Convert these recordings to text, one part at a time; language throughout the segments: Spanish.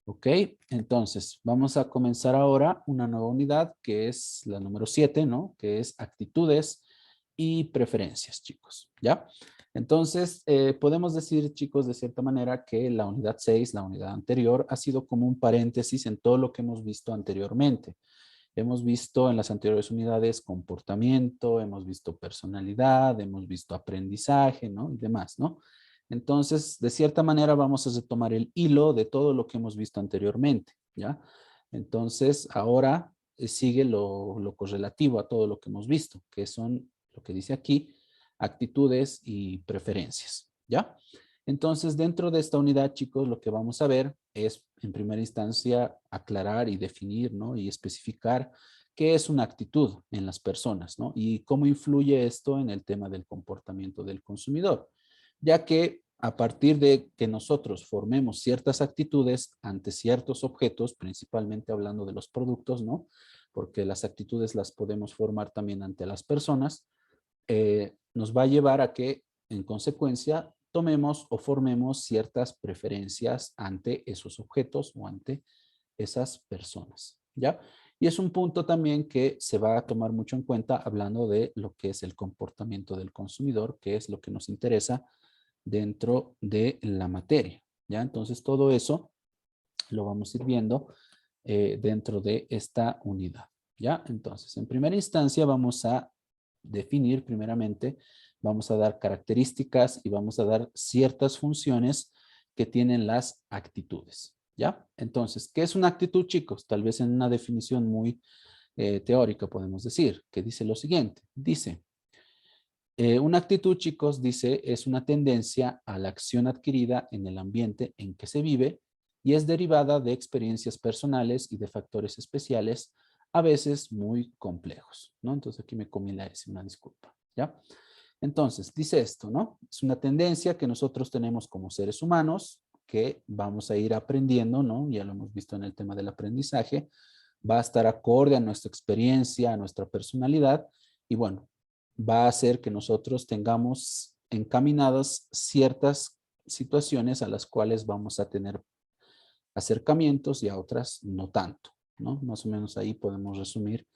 Ok, entonces vamos a comenzar ahora una nueva unidad que es la número 7, ¿no? Que es actitudes y preferencias, chicos, ¿ya? Entonces, podemos decir, chicos, de cierta manera que la unidad 6, la unidad anterior, ha sido como un paréntesis en todo lo que hemos visto anteriormente. Hemos visto en las anteriores unidades comportamiento, hemos visto personalidad, hemos visto aprendizaje, ¿no? Y demás, ¿no? Entonces, de cierta manera vamos a retomar el hilo de todo lo que hemos visto anteriormente, ¿ya? Entonces, ahora sigue lo correlativo a todo lo que hemos visto, que son lo que dice aquí, actitudes y preferencias, ¿ya? Entonces, dentro de esta unidad, chicos, lo que vamos a ver es, en primera instancia, aclarar y definir, ¿no? Y especificar qué es una actitud en las personas, ¿no? Y cómo influye esto en el tema del comportamiento del consumidor, ya que a partir de que nosotros formemos ciertas actitudes ante ciertos objetos, principalmente hablando de los productos, ¿no? Porque las actitudes las podemos formar también ante las personas, nos va a llevar a que, en consecuencia, tomemos o formemos ciertas preferencias ante esos objetos o ante esas personas, ¿ya? Y es un punto también que se va a tomar mucho en cuenta hablando de lo que es el comportamiento del consumidor, que es lo que nos interesa dentro de la materia, ¿ya? Entonces, todo eso lo vamos a ir viendo dentro de esta unidad, ¿ya? Entonces, en primera instancia vamos a definir primeramente, vamos a dar características y vamos a dar ciertas funciones que tienen las actitudes, ¿ya? Entonces, ¿qué es una actitud, chicos? Tal vez en una definición muy teórica podemos decir, que dice lo siguiente, dice, una actitud, chicos, dice, es una tendencia a la acción adquirida en el ambiente en que se vive y es derivada de experiencias personales y de factores especiales, a veces muy complejos, ¿no? Entonces aquí me comí la S, una disculpa, ¿ya? Entonces, dice esto, ¿no? Es una tendencia que nosotros tenemos como seres humanos, que vamos a ir aprendiendo, ¿no? Ya lo hemos visto en el tema del aprendizaje, va a estar acorde a nuestra experiencia, a nuestra personalidad, y bueno, va a hacer que nosotros tengamos encaminadas ciertas situaciones a las cuales vamos a tener acercamientos y a otras no tanto, ¿no? Más o menos ahí podemos resumir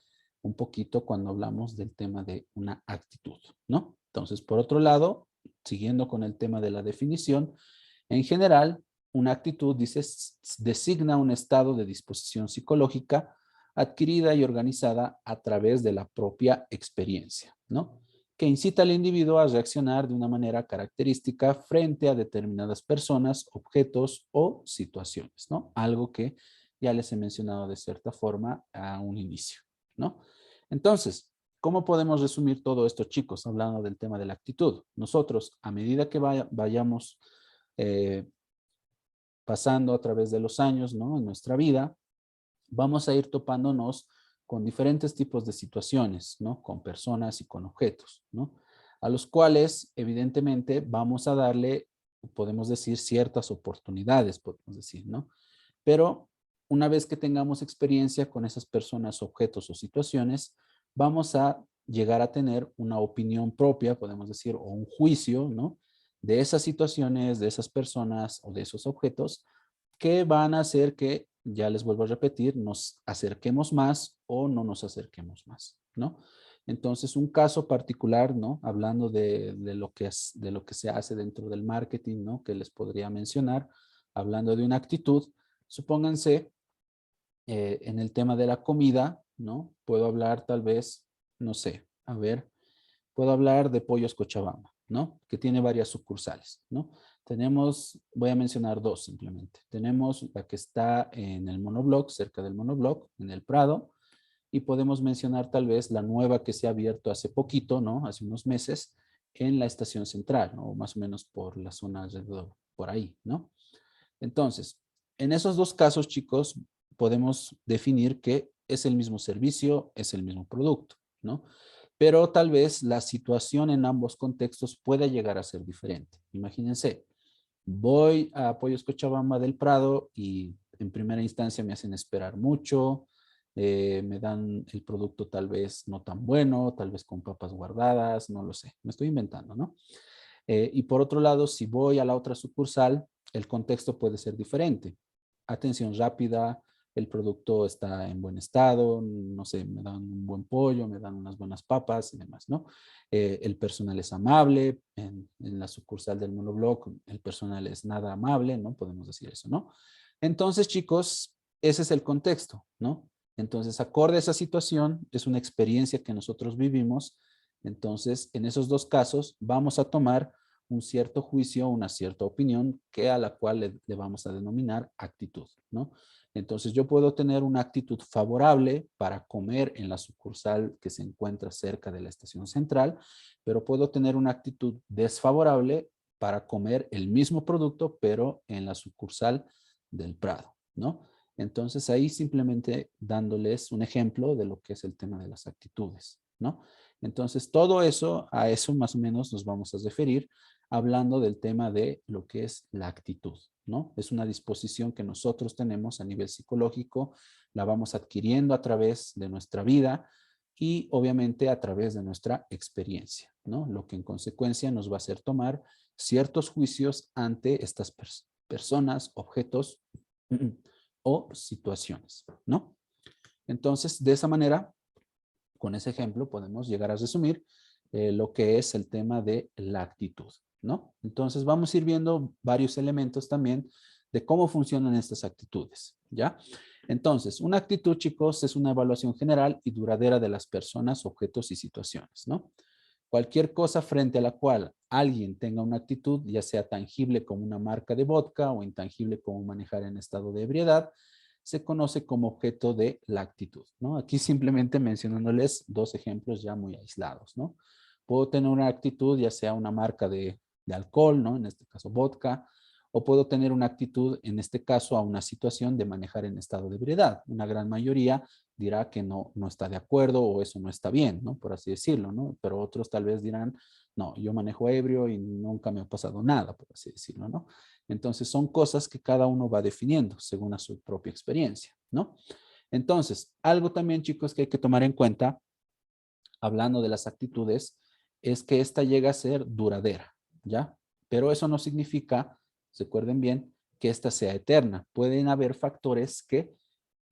un poquito cuando hablamos del tema de una actitud, ¿no? Entonces, por otro lado, siguiendo con el tema de la definición, en general, una actitud, dice, designa un estado de disposición psicológica adquirida y organizada a través de la propia experiencia, ¿no? Que incita al individuo a reaccionar de una manera característica frente a determinadas personas, objetos o situaciones, ¿no? Algo que ya les he mencionado de cierta forma a un inicio, ¿no? Entonces, ¿cómo podemos resumir todo esto, chicos, hablando del tema de la actitud? Nosotros, a medida que vayamos eh, pasando a través de los años, ¿no? En nuestra vida, vamos a ir topándonos con diferentes tipos de situaciones, ¿no? Con personas y con objetos, ¿no? A los cuales, evidentemente, vamos a darle, podemos decir, ciertas oportunidades, podemos decir, ¿no? Pero una vez que tengamos experiencia con esas personas, objetos o situaciones, vamos a llegar a tener una opinión propia, podemos decir, o un juicio, ¿no? De esas situaciones, de esas personas o de esos objetos que van a hacer que, ya les vuelvo a repetir, nos acerquemos más o no nos acerquemos más, ¿no? Entonces, un caso particular, ¿no? Hablando de lo que es, de lo que se hace dentro del marketing, ¿no? Que les podría mencionar, hablando de una actitud, supónganse en el tema de la comida, ¿no? Puedo hablar tal vez, no sé, a ver, puedo hablar de Pollos Cochabamba, ¿no? Que tiene varias sucursales, ¿no? Tenemos, voy a mencionar dos simplemente. Tenemos la que está en el monobloc, cerca del monobloc, en el Prado, y podemos mencionar tal vez la nueva que se ha abierto hace poquito, ¿no? Hace unos meses, en la estación central, ¿no? Más o menos por la zona alrededor, por ahí, ¿no? Entonces, en esos dos casos, chicos, podemos definir que es el mismo servicio, es el mismo producto, ¿no? Pero tal vez la situación en ambos contextos pueda llegar a ser diferente. Imagínense, voy a Pollos Cochabamba del Prado y en primera instancia me hacen esperar mucho, me dan el producto tal vez no tan bueno, tal vez con papas guardadas, no lo sé, me estoy inventando, ¿no? Y por otro lado, si voy a la otra sucursal, el contexto puede ser diferente. Atención rápida, el producto está en buen estado, no sé, me dan un buen pollo, me dan unas buenas papas y demás, ¿no? El personal es amable, en la sucursal del monobloc el personal es nada amable, ¿no? Podemos decir eso, ¿no? Entonces, chicos, ese es el contexto, ¿no? Entonces, acorde a esa situación, es una experiencia que nosotros vivimos. Entonces, en esos dos casos, vamos a tomar un cierto juicio, una cierta opinión, que a la cual le vamos a denominar actitud, ¿no? Entonces, yo puedo tener una actitud favorable para comer en la sucursal que se encuentra cerca de la estación central, pero puedo tener una actitud desfavorable para comer el mismo producto, pero en la sucursal del Prado, ¿no? Entonces, ahí simplemente dándoles un ejemplo de lo que es el tema de las actitudes, ¿no? Entonces, todo eso, a eso más o menos nos vamos a referir hablando del tema de lo que es la actitud, ¿no? Es una disposición que nosotros tenemos a nivel psicológico, la vamos adquiriendo a través de nuestra vida y obviamente a través de nuestra experiencia, ¿no? Lo que en consecuencia nos va a hacer tomar ciertos juicios ante estas personas, objetos o situaciones, ¿no? Entonces, de esa manera, con ese ejemplo podemos llegar a resumir lo que es el tema de la actitud, ¿no? Entonces vamos a ir viendo varios elementos también de cómo funcionan estas actitudes, ¿ya? Entonces, una actitud, chicos, es una evaluación general y duradera de las personas, objetos y situaciones, ¿no? Cualquier cosa frente a la cual alguien tenga una actitud, ya sea tangible como una marca de vodka o intangible como manejar en estado de ebriedad, se conoce como objeto de la actitud, ¿no? Aquí simplemente mencionándoles dos ejemplos ya muy aislados, ¿no? Puedo tener una actitud, ya sea una marca de alcohol, ¿no? En este caso vodka, o puedo tener una actitud, en este caso, a una situación de manejar en estado de ebriedad. Una gran mayoría dirá que no está de acuerdo o eso no está bien, ¿no? Por así decirlo, ¿no? Pero otros tal vez dirán, no, yo manejo ebrio y nunca me ha pasado nada, por así decirlo, ¿no? Entonces son cosas que cada uno va definiendo según a su propia experiencia, ¿no? Entonces, algo también, chicos, que hay que tomar en cuenta, hablando de las actitudes, es que esta llega a ser duradera, ¿ya? Pero eso no significa, recuerden bien, que esta sea eterna. Pueden haber factores que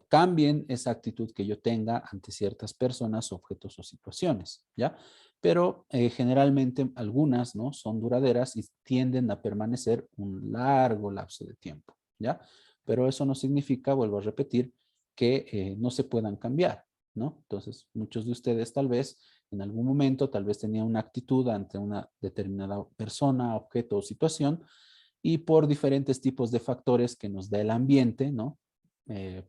cambien esa actitud que yo tenga ante ciertas personas, objetos o situaciones, ¿ya? Pero generalmente algunas, ¿no? Son duraderas y tienden a permanecer un largo lapso de tiempo, ¿ya? Pero eso no significa, vuelvo a repetir, que no se puedan cambiar, ¿no? Entonces, muchos de ustedes tal vez en algún momento tal vez tenían una actitud ante una determinada persona, objeto o situación y por diferentes tipos de factores que nos da el ambiente, ¿no?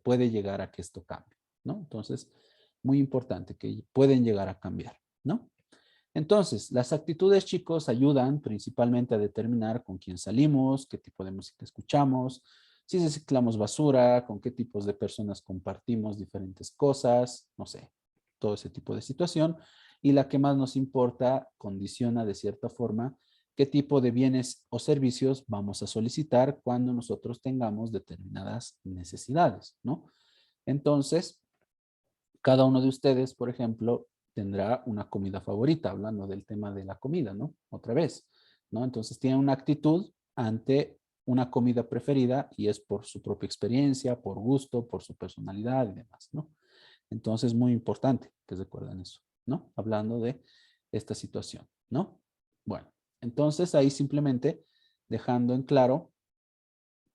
Puede llegar a que esto cambie, ¿no? Entonces, muy importante que pueden llegar a cambiar, ¿no? Entonces, las actitudes, chicos, ayudan principalmente a determinar con quién salimos, qué tipo de música escuchamos, si reciclamos basura, con qué tipos de personas compartimos diferentes cosas, no sé, todo ese tipo de situación. Y la que más nos importa, condiciona de cierta forma qué tipo de bienes o servicios vamos a solicitar cuando nosotros tengamos determinadas necesidades, ¿no? Entonces, cada uno de ustedes, por ejemplo, tendrá una comida favorita, hablando del tema de la comida, ¿no? Otra vez, ¿no? Entonces, tiene una actitud ante una comida preferida y es por su propia experiencia, por gusto, por su personalidad y demás, ¿no? Entonces, muy importante que recuerden eso, ¿no? Hablando de esta situación, ¿no? Bueno, entonces ahí simplemente dejando en claro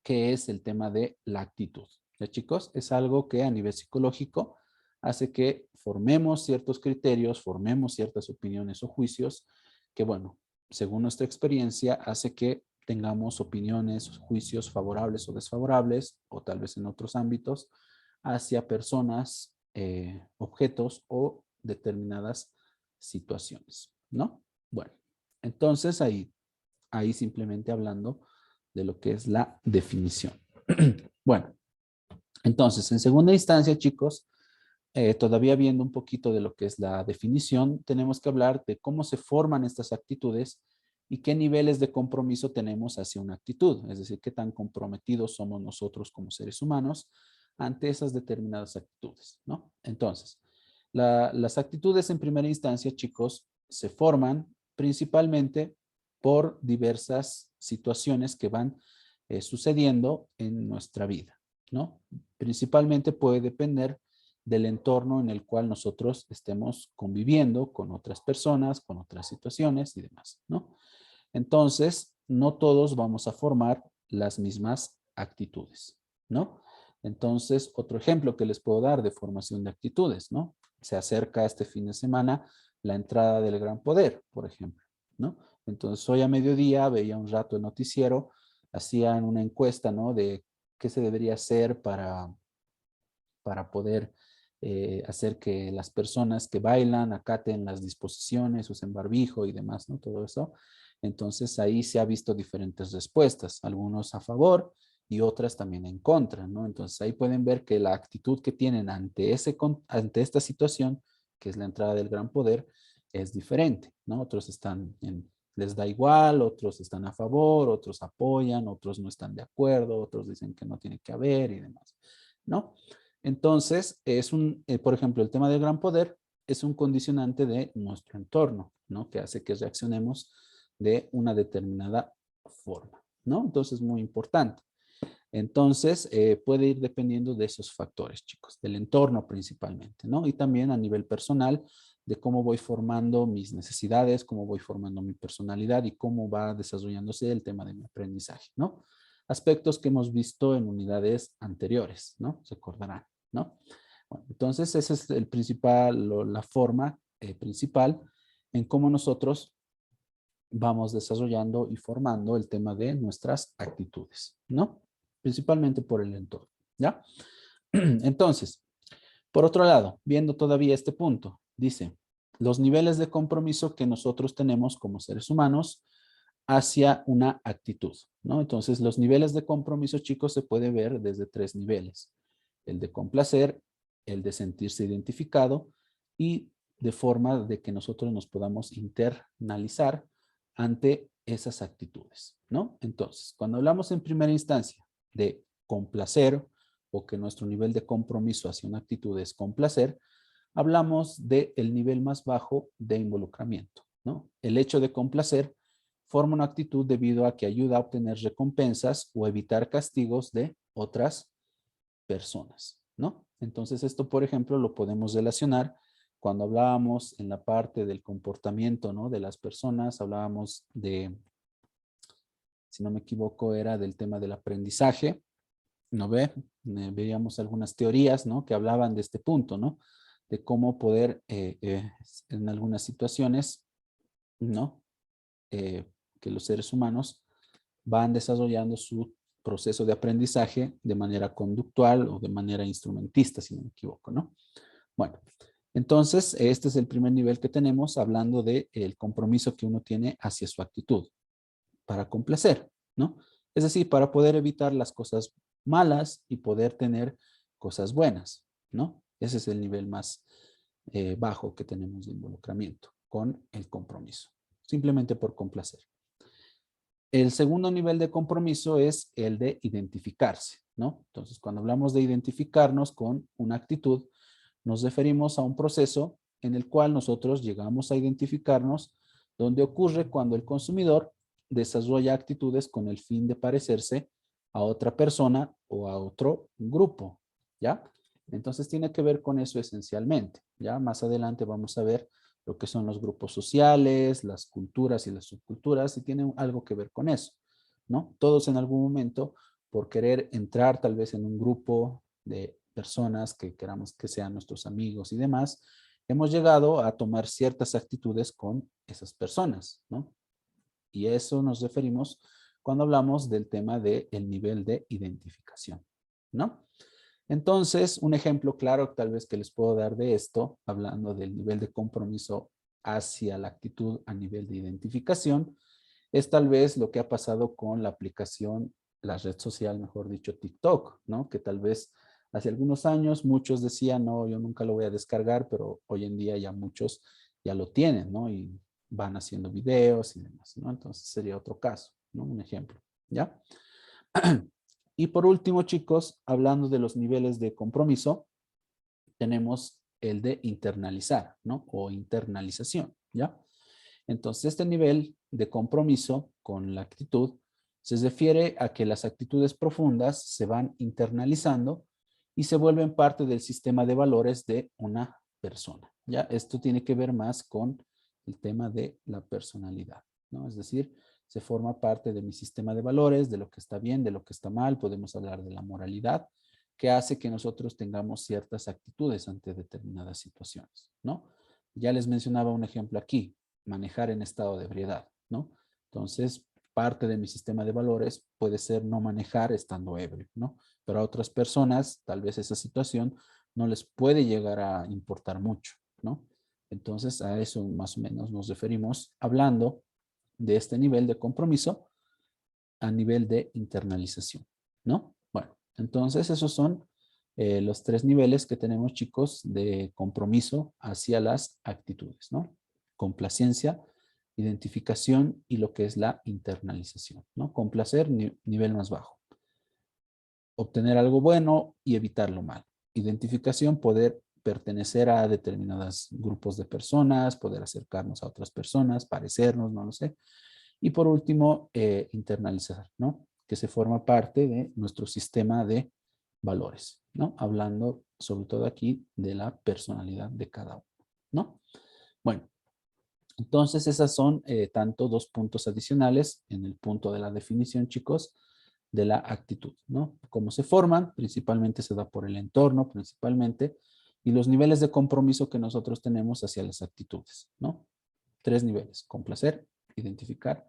qué es el tema de la actitud. ¿Ya, chicos? Es algo que a nivel psicológico hace que formemos ciertos criterios, formemos ciertas opiniones o juicios que, bueno, según nuestra experiencia, hace que tengamos opiniones, juicios favorables o desfavorables, o tal vez en otros ámbitos, hacia personas, objetos o determinadas situaciones, ¿no? Bueno, entonces ahí simplemente hablando de lo que es la definición. Bueno, entonces, en segunda instancia, chicos, todavía viendo un poquito de lo que es la definición, tenemos que hablar de cómo se forman estas actitudes y qué niveles de compromiso tenemos hacia una actitud, es decir, qué tan comprometidos somos nosotros como seres humanos ante esas determinadas actitudes, ¿no? Entonces, las actitudes en primera instancia, chicos, se forman principalmente por diversas situaciones que van sucediendo en nuestra vida, ¿no? Principalmente puede depender del entorno en el cual nosotros estemos conviviendo con otras personas, con otras situaciones y demás, ¿no? Entonces, no todos vamos a formar las mismas actitudes, ¿no? Entonces, otro ejemplo que les puedo dar de formación de actitudes, ¿no? Se acerca este fin de semana la entrada del Gran Poder, por ejemplo, ¿no? Entonces, hoy a mediodía veía un rato el noticiero, hacían una encuesta, ¿no? De qué se debería hacer para poder hacer que las personas que bailan acaten las disposiciones, usen barbijo y demás, ¿no? Todo eso. Entonces ahí se ha visto diferentes respuestas, algunos a favor y otras también en contra, ¿no? Entonces ahí pueden ver que la actitud que tienen ante esta situación, que es la entrada del gran poder, es diferente, ¿no? Otros les da igual, otros están a favor, otros apoyan, otros no están de acuerdo, otros dicen que no tiene que haber y demás, ¿no? Entonces, por ejemplo, el tema del gran poder es un condicionante de nuestro entorno, ¿no? Que hace que reaccionemos de una determinada forma, ¿no? Entonces, muy importante. Entonces, puede ir dependiendo de esos factores, chicos, del entorno principalmente, ¿no? Y también a nivel personal, de cómo voy formando mis necesidades, cómo voy formando mi personalidad y cómo va desarrollándose el tema de mi aprendizaje, ¿no? Aspectos que hemos visto en unidades anteriores, ¿no? Se acordarán, ¿no? Bueno, entonces, esa es la forma principal en cómo nosotros vamos desarrollando y formando el tema de nuestras actitudes, ¿no? Principalmente por el entorno, ¿ya? Entonces, por otro lado, viendo todavía este punto, dice, los niveles de compromiso que nosotros tenemos como seres humanos hacia una actitud, ¿no? Entonces, los niveles de compromiso, chicos, se puede ver desde 3 niveles. El de complacer, el de sentirse identificado y de forma de que nosotros nos podamos internalizar ante esas actitudes, ¿no? Entonces, cuando hablamos en primera instancia de complacer o que nuestro nivel de compromiso hacia una actitud es complacer, hablamos del nivel más bajo de involucramiento, ¿no? El hecho de complacer forma una actitud debido a que ayuda a obtener recompensas o evitar castigos de otras personas, ¿no? Entonces esto, por ejemplo, lo podemos relacionar cuando hablábamos en la parte del comportamiento, ¿no? De las personas, hablábamos de, si no me equivoco, era del tema del aprendizaje, ¿no ve? Veíamos algunas teorías, ¿no? Que hablaban de este punto, ¿no? De cómo poder, en algunas situaciones, ¿no? Que los seres humanos van desarrollando su proceso de aprendizaje de manera conductual o de manera instrumentista, si no me equivoco, ¿no? Bueno, entonces este es el primer nivel que tenemos hablando del compromiso que uno tiene hacia su actitud para complacer, ¿no? Es decir, para poder evitar las cosas malas y poder tener cosas buenas, ¿no? Ese es el nivel más bajo que tenemos de involucramiento con el compromiso, simplemente por complacer. El segundo nivel de compromiso es el de identificarse, ¿no? Entonces, cuando hablamos de identificarnos con una actitud, nos referimos a un proceso en el cual nosotros llegamos a identificarnos donde ocurre cuando el consumidor desarrolla actitudes con el fin de parecerse a otra persona o a otro grupo, ¿ya? Entonces tiene que ver con eso esencialmente, ¿ya? Más adelante vamos a ver lo que son los grupos sociales, las culturas y las subculturas, y tienen algo que ver con eso, ¿no? Todos en algún momento, por querer entrar tal vez en un grupo de personas que queramos que sean nuestros amigos y demás, hemos llegado a tomar ciertas actitudes con esas personas, ¿no? Y a eso nos referimos cuando hablamos del tema del nivel de identificación, ¿no? Entonces, un ejemplo claro tal vez que les puedo dar de esto, hablando del nivel de compromiso hacia la actitud a nivel de identificación, es tal vez lo que ha pasado con la aplicación, la red social, mejor dicho, TikTok, ¿no? Que tal vez hace algunos años muchos decían, no, yo nunca lo voy a descargar, pero hoy en día ya muchos ya lo tienen, ¿no? Y van haciendo videos y demás, ¿no? Entonces sería otro caso, ¿no? Un ejemplo, ¿ya? Y por último, chicos, hablando de los niveles de compromiso, tenemos el de internalizar, ¿no? O internalización, ¿ya? Entonces, este nivel de compromiso con la actitud Se refiere a que las actitudes profundas se van internalizando y se vuelven parte del sistema de valores de una persona. ¿Ya? Esto tiene que ver más con el tema de la personalidad, ¿no? Es decir, se forma parte de mi sistema de valores, de lo que está bien, de lo que está mal. Podemos hablar de la moralidad, que hace que nosotros tengamos ciertas actitudes ante determinadas situaciones, ¿no? Ya les mencionaba un ejemplo aquí, manejar en estado de ebriedad, ¿no? Entonces, parte de mi sistema de valores puede ser no manejar estando ebrio, ¿no? Pero a otras personas, tal vez esa situación no les puede llegar a importar mucho, ¿no? Entonces, a eso más o menos nos referimos hablando de este nivel de compromiso a nivel de internalización, ¿no? Bueno, entonces esos son los 3 niveles que tenemos, chicos, de compromiso hacia las actitudes, ¿no? Complacencia, identificación y lo que es la internalización, ¿no? Complacer, nivel más bajo. Obtener algo bueno y evitar lo malo. Identificación, poder pertenecer a determinados grupos de personas, poder acercarnos a otras personas, parecernos, no lo sé. Y por último, internalizar, ¿no? Que se forma parte de nuestro sistema de valores, ¿no? Hablando sobre todo aquí de la personalidad de cada uno, ¿no? Bueno, entonces esas son tanto 2 puntos adicionales en el punto de la definición, chicos, de la actitud, ¿no? Cómo se forman, principalmente se da por el entorno, principalmente, y los niveles de compromiso que nosotros tenemos hacia las actitudes, ¿no? 3 niveles, complacer, identificar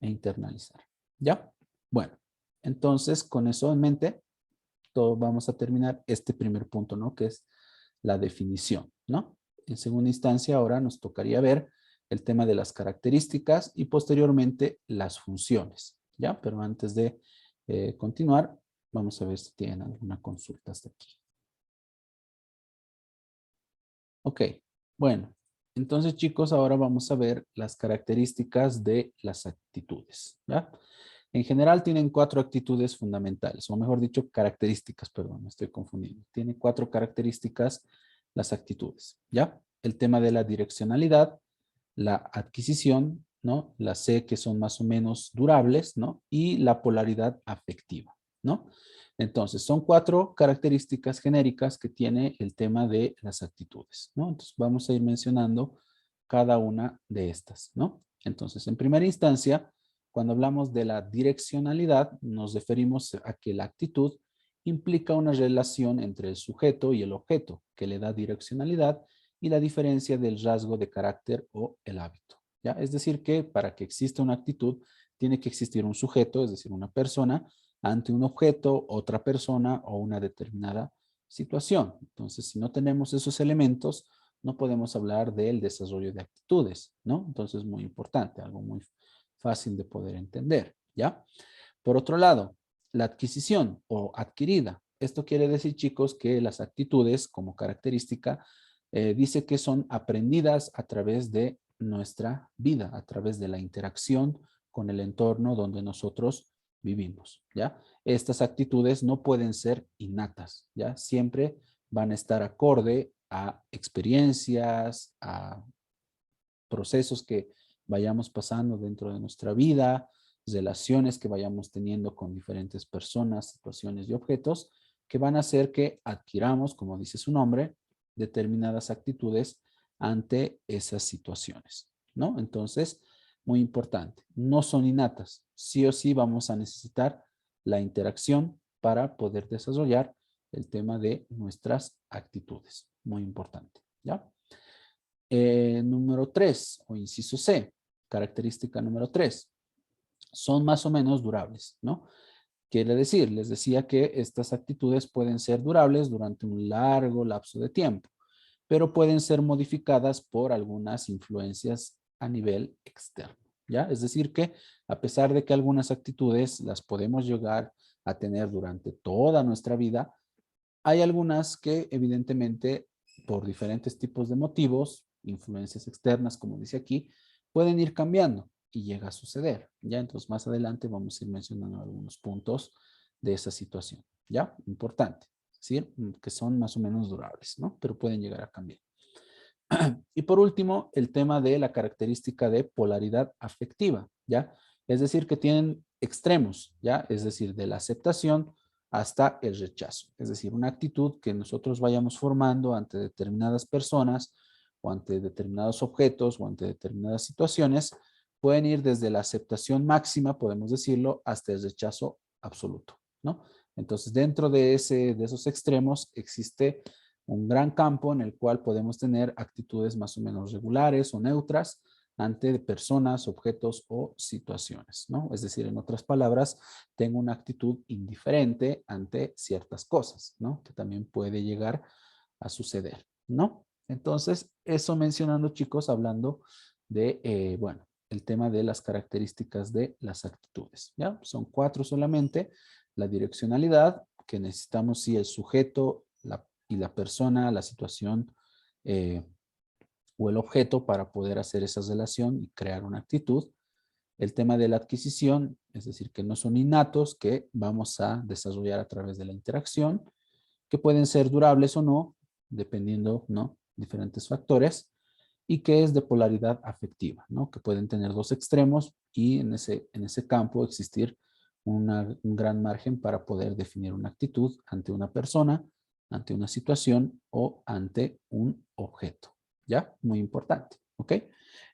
e internalizar. ¿Ya? Bueno, entonces con eso en mente, todos vamos a terminar este primer punto, ¿no? Que es la definición, ¿no? En segunda instancia, ahora nos tocaría ver el tema de las características y posteriormente las funciones, ¿ya? Pero antes de continuar, vamos a ver si tienen alguna consulta hasta aquí. Ok, bueno, entonces chicos, ahora vamos a ver las características de las actitudes, ¿ya? En general tienen 4 actitudes fundamentales, o mejor dicho, características, perdón, me estoy confundiendo. Tiene 4 características las actitudes, ¿ya? El tema de la direccionalidad, la adquisición, ¿no? La C, que son más o menos durables, ¿no? Y la polaridad afectiva, ¿no? Entonces, son 4 características genéricas que tiene el tema de las actitudes, ¿no? Entonces, vamos a ir mencionando cada una de estas, ¿no? Entonces, en primera instancia, cuando hablamos de la direccionalidad, nos referimos a que la actitud implica una relación entre el sujeto y el objeto que le da direccionalidad y la diferencia del rasgo de carácter o el hábito, ¿ya? Es decir, que para que exista una actitud, tiene que existir un sujeto, es decir, una persona, ante un objeto, otra persona o una determinada situación. Entonces, si no tenemos esos elementos, no podemos hablar del desarrollo de actitudes, ¿no? Entonces, muy importante, algo muy fácil de poder entender, ¿ya? Por otro lado, la adquisición o adquirida. Esto quiere decir, chicos, que las actitudes como característica dice que son aprendidas a través de nuestra vida, a través de la interacción con el entorno donde nosotros vivimos, ¿ya? Estas actitudes no pueden ser innatas, ¿ya? Siempre van a estar acorde a experiencias, a procesos que vayamos pasando dentro de nuestra vida, relaciones que vayamos teniendo con diferentes personas, situaciones y objetos, que van a hacer que adquiramos, como dice su nombre, determinadas actitudes ante esas situaciones, ¿no? Entonces, muy importante, no son innatas, sí o sí vamos a necesitar la interacción para poder desarrollar el tema de nuestras actitudes, muy importante, ¿ya? Número 3, o inciso C, característica número 3, son más o menos durables, ¿no? Quiere decir, les decía que estas actitudes pueden ser durables durante un largo lapso de tiempo, pero pueden ser modificadas por algunas influencias a nivel externo, ¿ya? Es decir que a pesar de que algunas actitudes las podemos llegar a tener durante toda nuestra vida, hay algunas que evidentemente por diferentes tipos de motivos, influencias externas, como dice aquí, pueden ir cambiando y llega a suceder, ¿ya? Entonces más adelante vamos a ir mencionando algunos puntos de esa situación, ¿ya? Importante, es decir, que son más o menos durables, ¿no? Pero pueden llegar a cambiar. Y por último, el tema de la característica de polaridad afectiva, ¿ya? Es decir, que tienen extremos, ¿ya? Es decir, de la aceptación hasta el rechazo. Es decir, una actitud que nosotros vayamos formando ante determinadas personas o ante determinados objetos o ante determinadas situaciones, pueden ir desde la aceptación máxima, podemos decirlo, hasta el rechazo absoluto, ¿no? Entonces, dentro de esos extremos existe un gran campo en el cual podemos tener actitudes más o menos regulares o neutras ante personas, objetos o situaciones, ¿no? Es decir, en otras palabras, tengo una actitud indiferente ante ciertas cosas, ¿no? Que también puede llegar a suceder, ¿no? Entonces, eso mencionando, chicos, hablando de, bueno, el tema de las características de las actitudes, ¿ya? Son 4 solamente. La direccionalidad, que necesitamos si el sujeto y la persona, la situación o el objeto para poder hacer esa relación y crear una actitud. El tema de la adquisición, es decir, que no son innatos, que vamos a desarrollar a través de la interacción, que pueden ser durables o no, dependiendo, ¿no? Diferentes factores, y que es de polaridad afectiva, ¿no? Que pueden tener dos extremos y en ese campo existir un gran margen para poder definir una actitud ante una persona, ante una situación o ante un objeto, ¿ya? Muy importante, ¿ok?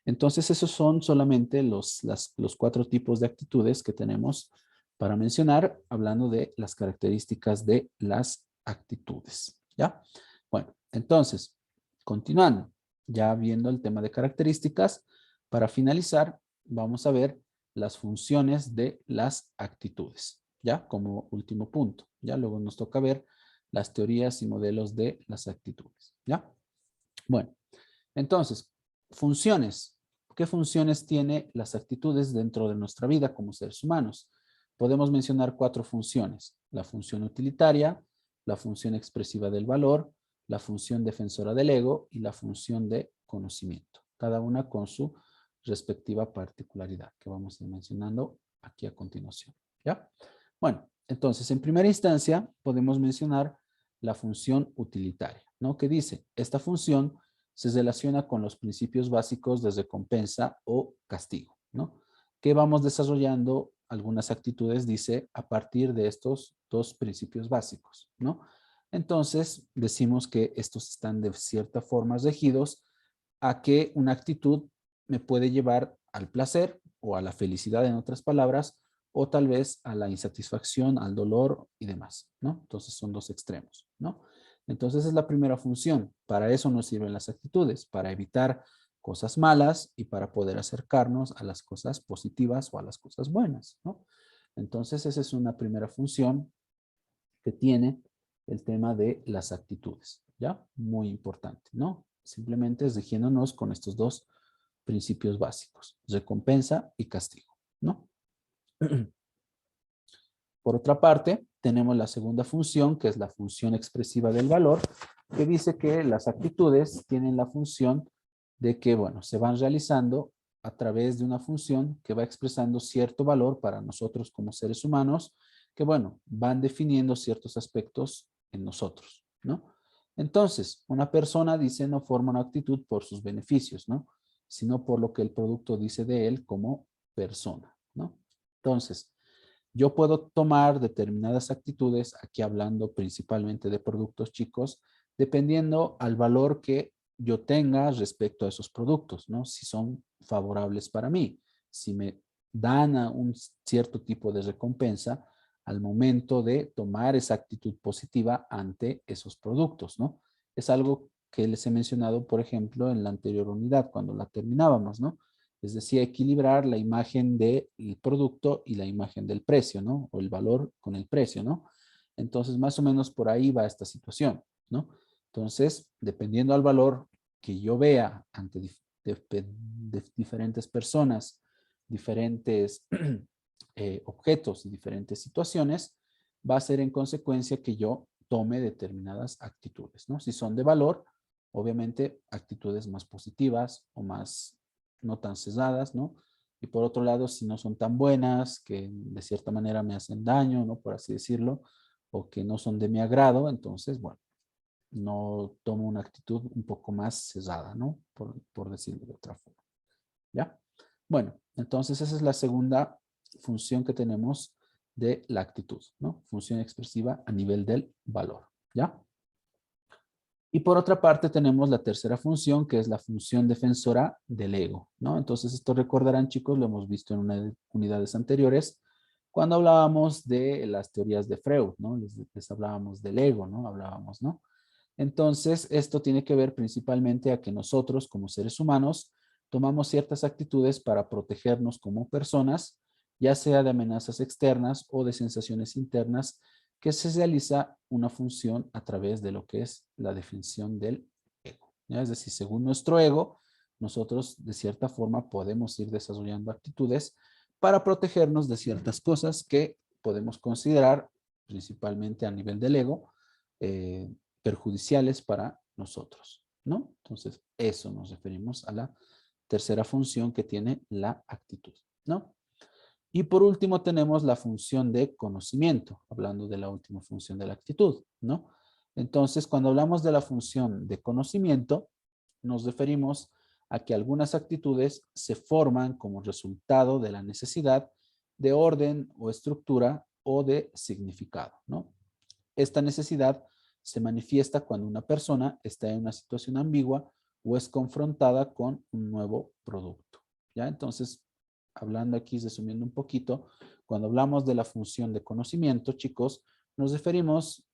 Entonces, esos son solamente los 4 tipos de actitudes que tenemos para mencionar, hablando de las características de las actitudes, ¿ya? Bueno, entonces, continuando, ya viendo el tema de características, para finalizar, vamos a ver las funciones de las actitudes, ¿ya? Como último punto, ¿ya? Luego nos toca ver las teorías y modelos de las actitudes, ¿ya? Bueno, entonces, funciones. ¿Qué funciones tiene las actitudes dentro de nuestra vida como seres humanos? Podemos mencionar 4 funciones. La función utilitaria, la función expresiva del valor, la función defensora del ego y la función de conocimiento. Cada una con su respectiva particularidad que vamos a ir mencionando aquí a continuación. ¿Ya? Bueno, entonces, en primera instancia, podemos mencionar la función utilitaria, ¿no? Que dice, esta función se relaciona con los principios básicos de recompensa o castigo, ¿no? Que vamos desarrollando algunas actitudes, dice, a partir de estos 2 principios básicos, ¿no? Entonces, decimos que estos están de cierta forma regidos a que una actitud me puede llevar al placer o a la felicidad, en otras palabras, o tal vez a la insatisfacción, al dolor y demás, ¿no? Entonces son 2 extremos, ¿no? Entonces es la primera función. Para eso nos sirven las actitudes, para evitar cosas malas y para poder acercarnos a las cosas positivas o a las cosas buenas, ¿no? Entonces esa es una primera función que tiene el tema de las actitudes, ¿ya? Muy importante, ¿no? Simplemente es rigiéndonos con estos 2 principios básicos, recompensa y castigo, ¿no? Por otra parte, tenemos la segunda función, que es la función expresiva del valor, que dice que las actitudes tienen la función de que, bueno, se van realizando a través de una función que va expresando cierto valor para nosotros como seres humanos, que, bueno, van definiendo ciertos aspectos en nosotros, ¿no? Entonces, una persona dice no forma una actitud por sus beneficios, ¿no? Sino por lo que el producto dice de él como persona, ¿no? Entonces, yo puedo tomar determinadas actitudes, aquí hablando principalmente de productos chicos, dependiendo al valor que yo tenga respecto a esos productos, ¿no? Si son favorables para mí, si me dan a un cierto tipo de recompensa al momento de tomar esa actitud positiva ante esos productos, ¿no? Es algo que les he mencionado, por ejemplo, en la anterior unidad, cuando la terminábamos, ¿no? Es decir, equilibrar la imagen del producto y la imagen del precio, ¿no? O el valor con el precio, ¿no? Entonces, más o menos por ahí va esta situación, ¿no? Entonces, dependiendo al valor que yo vea ante diferentes personas, diferentes objetos y diferentes situaciones, va a ser en consecuencia que yo tome determinadas actitudes, ¿no? Si son de valor, obviamente actitudes más positivas o más no tan cesadas, ¿no? Y por otro lado, si no son tan buenas, que de cierta manera me hacen daño, ¿no? Por así decirlo, o que no son de mi agrado, entonces, bueno, no tomo una actitud un poco más cesada, ¿no? Por decirlo de otra forma, ¿ya? Bueno, entonces esa es la segunda función que tenemos de la actitud, ¿no? Función expresiva a nivel del valor, ¿ya? Y por otra parte tenemos la tercera función, que es la función defensora del ego, ¿no? Entonces esto recordarán, chicos, lo hemos visto en unidades anteriores, cuando hablábamos de las teorías de Freud, ¿no? Les hablábamos del ego, ¿no? Hablábamos, ¿no? Entonces, esto tiene que ver principalmente a que nosotros, como seres humanos, tomamos ciertas actitudes para protegernos como personas, ya sea de amenazas externas o de sensaciones internas, que se realiza una función a través de lo que es la definición del ego, ¿ya? Es decir, según nuestro ego, nosotros de cierta forma podemos ir desarrollando actitudes para protegernos de ciertas cosas que podemos considerar, principalmente a nivel del ego, perjudiciales para nosotros, ¿no? Entonces, eso nos referimos a la tercera función que tiene la actitud, ¿no? Y por último tenemos la función de conocimiento, hablando de la última función de la actitud, ¿no? Entonces, cuando hablamos de la función de conocimiento, nos referimos a que algunas actitudes se forman como resultado de la necesidad de orden o estructura o de significado, ¿no? Esta necesidad se manifiesta cuando una persona está en una situación ambigua o es confrontada con un nuevo producto, ¿ya? Entonces, hablando aquí, resumiendo un poquito, cuando hablamos de la función de conocimiento, chicos, nos referimos,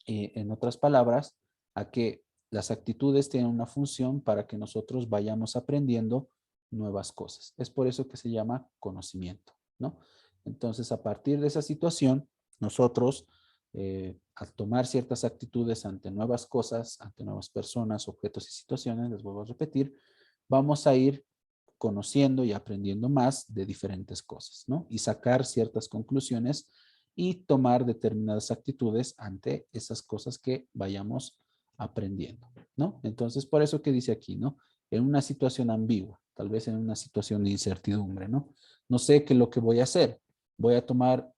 en otras palabras, a que las actitudes tienen una función para que nosotros vayamos aprendiendo nuevas cosas. Es por eso que se llama conocimiento, ¿no? Entonces, a partir de esa situación, nosotros, al tomar ciertas actitudes ante nuevas cosas, ante nuevas personas, objetos y situaciones, les vuelvo a repetir, vamos a ir conociendo y aprendiendo más de diferentes cosas, ¿no? Y sacar ciertas conclusiones y tomar determinadas actitudes ante esas cosas que vayamos aprendiendo, ¿no? Entonces, por eso que dice aquí, ¿no? En una situación ambigua, tal vez en una situación de incertidumbre, ¿no? No sé qué es lo que voy a hacer. Voy a tomar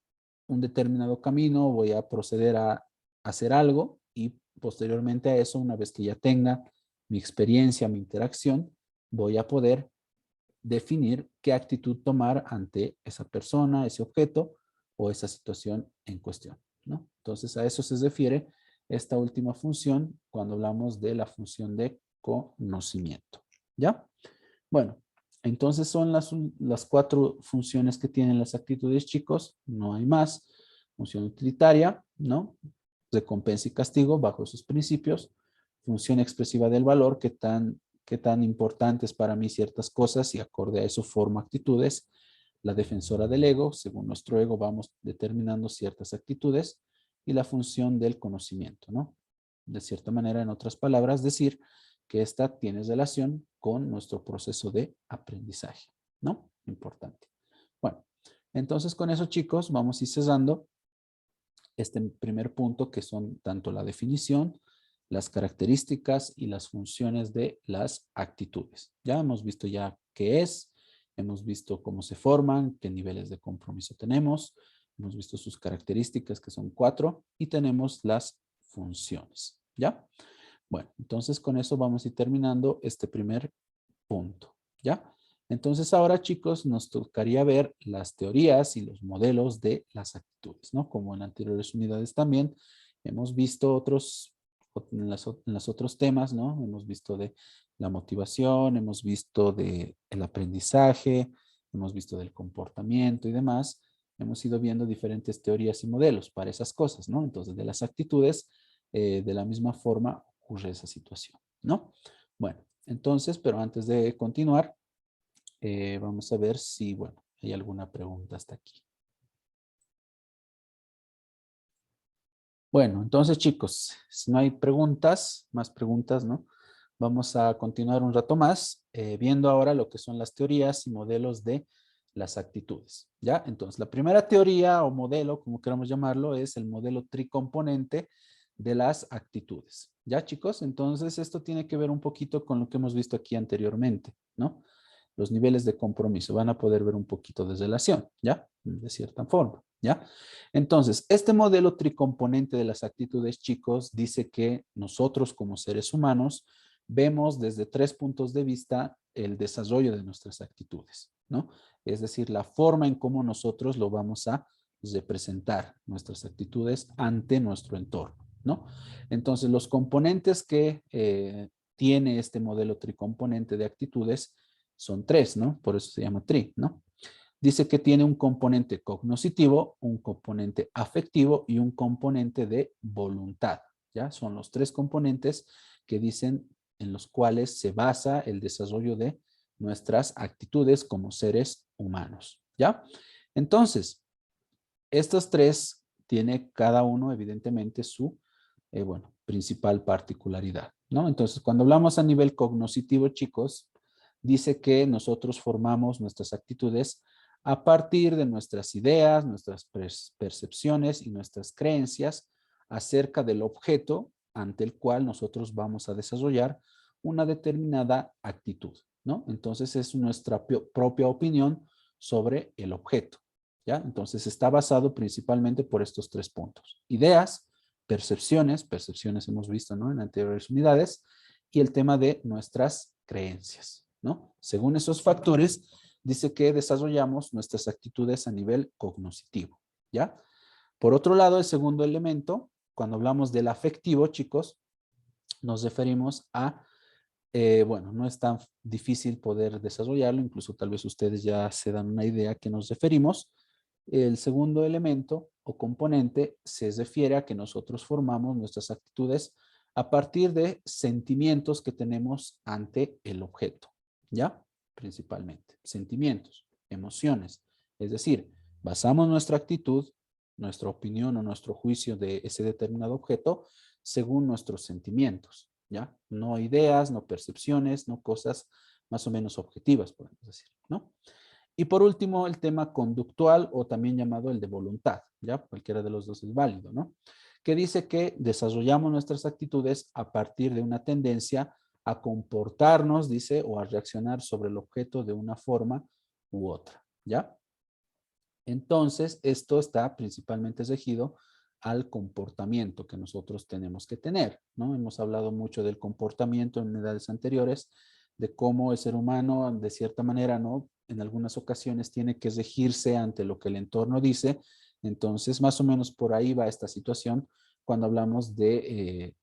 un determinado camino, voy a proceder a hacer algo y posteriormente a eso, una vez que ya tenga mi experiencia, mi interacción, voy a poder definir qué actitud tomar ante esa persona, ese objeto o esa situación en cuestión, ¿no? Entonces, a eso se refiere esta última función cuando hablamos de la función de conocimiento, ¿ya? Bueno, entonces son las cuatro funciones que tienen las actitudes, chicos, no hay más. Función utilitaria, ¿no? Recompensa y castigo bajo esos principios. Función expresiva del valor, qué tan importantes para mí ciertas cosas y acorde a eso formo actitudes. La defensora del ego, según nuestro ego vamos determinando ciertas actitudes. Y la función del conocimiento, ¿no? De cierta manera, en otras palabras, decir que esta tiene relación con nuestro proceso de aprendizaje, ¿no? Importante. Bueno, entonces con eso, chicos, vamos a ir cerrando este primer punto, que son tanto la definición, las características y las funciones de las actitudes. Ya hemos visto ya qué es, hemos visto cómo se forman, qué niveles de compromiso tenemos, hemos visto sus características, que son 4, y tenemos las funciones, ¿ya? Bueno, entonces con eso vamos a ir terminando este primer punto, ¿ya? Entonces ahora, chicos, nos tocaría ver las teorías y los modelos de las actitudes, ¿no? Como en anteriores unidades también hemos visto en los otros temas, ¿no? Hemos visto de la motivación, hemos visto de el aprendizaje, hemos visto del comportamiento y demás. Hemos ido viendo diferentes teorías y modelos para esas cosas, ¿no? Entonces, de las actitudes, de la misma forma ocurre esa situación, ¿no? Bueno, entonces, pero antes de continuar, vamos a ver si, bueno, hay alguna pregunta hasta aquí. Bueno, entonces, chicos, si no hay preguntas, más preguntas, ¿no? Vamos a continuar un rato más, viendo ahora lo que son las teorías y modelos de las actitudes, ¿ya? Entonces, la primera teoría o modelo, como queramos llamarlo, es el modelo tricomponente de las actitudes, ¿ya, chicos? Entonces, esto tiene que ver un poquito con lo que hemos visto aquí anteriormente, ¿no? Los niveles de compromiso. Van a poder ver un poquito de relación, ¿ya? De cierta forma, ¿ya? Entonces, este modelo tricomponente de las actitudes, chicos, dice que nosotros como seres humanos vemos desde 3 puntos de vista el desarrollo de nuestras actitudes, ¿no? Es decir, la forma en cómo nosotros lo vamos a representar, nuestras actitudes ante nuestro entorno, ¿no? Entonces, los componentes que tiene este modelo tricomponente de actitudes son tres, ¿no? Por eso se llama tri, ¿no? Dice que tiene un componente cognoscitivo, un componente afectivo y un componente de voluntad, ¿ya? Son los tres componentes que dicen en los cuales se basa el desarrollo de nuestras actitudes como seres humanos, ¿ya? Entonces, estos tres tiene cada uno evidentemente su, bueno, principal particularidad, ¿no? Entonces, cuando hablamos a nivel cognoscitivo, chicos, dice que nosotros formamos nuestras actitudes a partir de nuestras ideas, nuestras percepciones y nuestras creencias acerca del objeto ante el cual nosotros vamos a desarrollar una determinada actitud, ¿no? Entonces es nuestra propia opinión sobre el objeto, ¿ya? Entonces está basado principalmente por estos tres puntos. Ideas, percepciones hemos visto, ¿no? En anteriores unidades, y el tema de nuestras creencias, ¿no? Según esos factores, dice que desarrollamos nuestras actitudes a nivel cognoscitivo, ¿ya? Por otro lado, el segundo elemento, cuando hablamos del afectivo, chicos, nos referimos a, bueno, no es tan difícil poder desarrollarlo, incluso tal vez ustedes ya se dan una idea a qué nos referimos. El segundo elemento o componente se refiere a que nosotros formamos nuestras actitudes a partir de sentimientos que tenemos ante el objeto, ¿ya? Principalmente, sentimientos, emociones. Es decir, basamos nuestra actitud, nuestra opinión o nuestro juicio de ese determinado objeto según nuestros sentimientos, ¿ya? No ideas, no percepciones, no cosas más o menos objetivas, podemos decir, ¿no? Y por último, el tema conductual o también llamado el de voluntad, ¿ya? Cualquiera de los dos es válido, ¿no? Que dice que desarrollamos nuestras actitudes a partir de una tendencia a comportarnos, dice, o a reaccionar sobre el objeto de una forma u otra, ¿ya? Entonces, esto está principalmente regido al comportamiento que nosotros tenemos que tener, ¿no? Hemos hablado mucho del comportamiento en edades anteriores, de cómo el ser humano, de cierta manera, ¿no? En algunas ocasiones tiene que regirse ante lo que el entorno dice. Entonces, más o menos por ahí va esta situación cuando hablamos de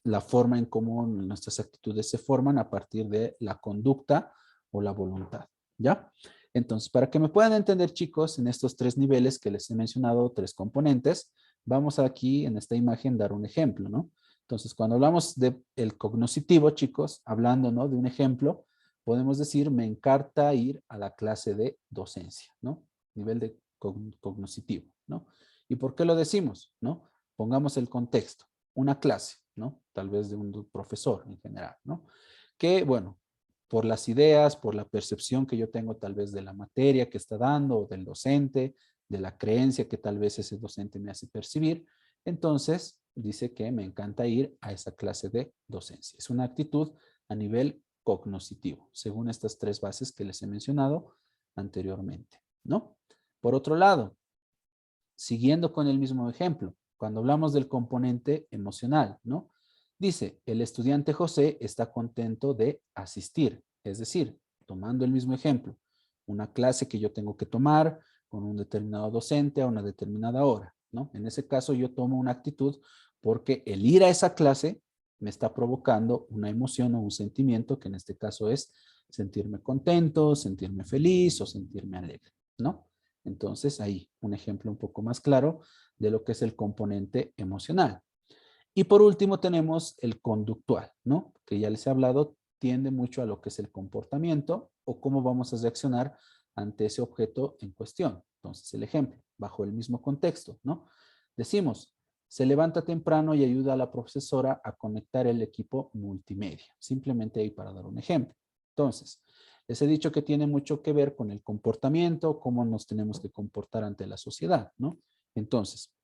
la forma en cómo nuestras actitudes se forman a partir de la conducta o la voluntad, ¿ya? Entonces, para que me puedan entender, chicos, en estos tres niveles que les he mencionado, tres componentes, vamos aquí en esta imagen dar un ejemplo, ¿no? Entonces, cuando hablamos del cognoscitivo, chicos, hablando, ¿no? De un ejemplo, podemos decir, me encanta ir a la clase de docencia, ¿no? Nivel de cognoscitivo, ¿no? ¿Y por qué lo decimos, no? Pongamos el contexto, una clase, ¿no? Tal vez de un profesor en general, ¿no? Que, bueno, por las ideas, por la percepción que yo tengo tal vez de la materia que está dando, o del docente, de la creencia que tal vez ese docente me hace percibir, entonces dice que me encanta ir a esa clase de docencia. Es una actitud a nivel cognoscitivo, según estas tres bases que les he mencionado anteriormente, ¿no? Por otro lado, siguiendo con el mismo ejemplo, cuando hablamos del componente emocional, ¿no? Dice, el estudiante José está contento de asistir, es decir, tomando el mismo ejemplo, una clase que yo tengo que tomar con un determinado docente a una determinada hora, ¿no? En ese caso yo tomo una actitud porque el ir a esa clase me está provocando una emoción o un sentimiento que en este caso es sentirme contento, sentirme feliz o sentirme alegre, ¿no? Entonces ahí un ejemplo un poco más claro de lo que es el componente emocional. Y por último tenemos el conductual, ¿no? Que ya les he hablado, tiende mucho a lo que es el comportamiento o cómo vamos a reaccionar ante ese objeto en cuestión. Entonces el ejemplo, bajo el mismo contexto, ¿no? Decimos, se levanta temprano y ayuda a la profesora a conectar el equipo multimedia. Simplemente ahí para dar un ejemplo. Entonces, les he dicho que tiene mucho que ver con el comportamiento, cómo nos tenemos que comportar ante la sociedad, ¿no? Entonces,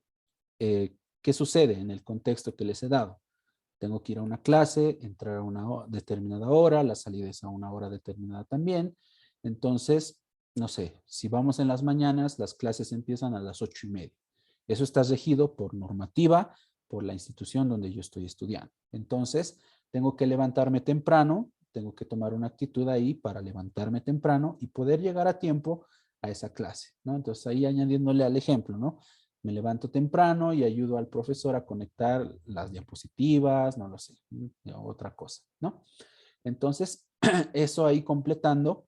¿qué sucede en el contexto que les he dado? Tengo que ir a una clase, entrar a una determinada hora, la salida es a una hora determinada también. Entonces, no sé, si vamos en las mañanas, las clases empiezan a las 8:30. Eso está regido por normativa, por la institución donde yo estoy estudiando. Entonces, tengo que levantarme temprano, tengo que tomar una actitud ahí para levantarme temprano y poder llegar a tiempo a esa clase, ¿no? Entonces ahí añadiéndole al ejemplo, ¿no? Me levanto temprano y ayudo al profesor a conectar las diapositivas, no lo sé, otra cosa, ¿no? Entonces, eso ahí completando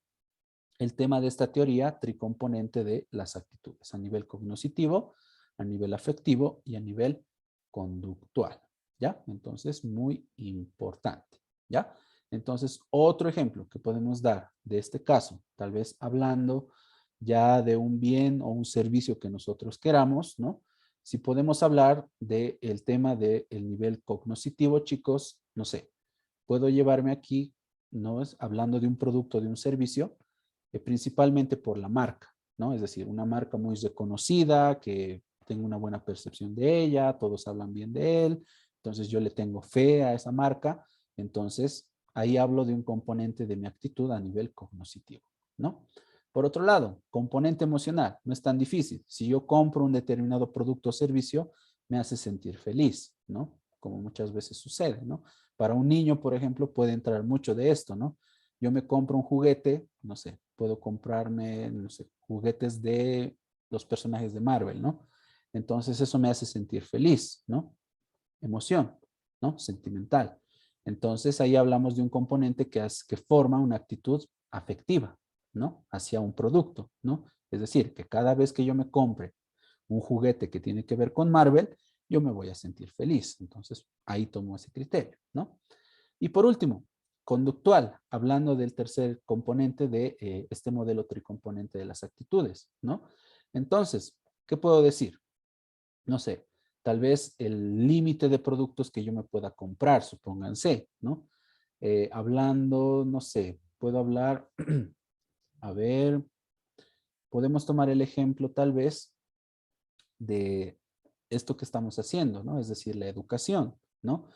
el tema de esta teoría tricomponente de las actitudes a nivel cognoscitivo, a nivel afectivo y a nivel conductual, ¿ya? Entonces, muy importante, ¿ya? Entonces, otro ejemplo que podemos dar de este caso, tal vez hablando ya de un bien o un servicio que nosotros queramos, ¿no? Si podemos hablar del tema del nivel cognoscitivo, chicos, no sé, puedo llevarme aquí, ¿no? Hablando de un producto, de un servicio, principalmente por la marca, ¿no? Es decir, una marca muy reconocida, que tengo una buena percepción de ella, todos hablan bien de él, entonces yo le tengo fe a esa marca, entonces ahí hablo de un componente de mi actitud a nivel cognoscitivo, ¿no? Por otro lado, componente emocional, no es tan difícil. Si yo compro un determinado producto o servicio, me hace sentir feliz, ¿no? Como muchas veces sucede, ¿no? Para un niño, por ejemplo, puede entrar mucho de esto, ¿no? Yo me compro un juguete, no sé, puedo comprarme, no sé, juguetes de los personajes de Marvel, ¿no? Entonces eso me hace sentir feliz, ¿no? Emoción, ¿no? Sentimental. Entonces ahí hablamos de un componente que forma una actitud afectiva, ¿no? Hacia un producto, ¿no? Es decir, que cada vez que yo me compre un juguete que tiene que ver con Marvel, yo me voy a sentir feliz. Entonces ahí tomo ese criterio, ¿no? Y por último, conductual, hablando del tercer componente de este modelo tricomponente de las actitudes, ¿no? Entonces, ¿qué puedo decir? No sé, tal vez el límite de productos que yo me pueda comprar, supónganse, ¿no? Hablando, no sé, puedo hablar, a ver, podemos tomar el ejemplo tal vez de esto que estamos haciendo, ¿no? Es decir, la educación, ¿no?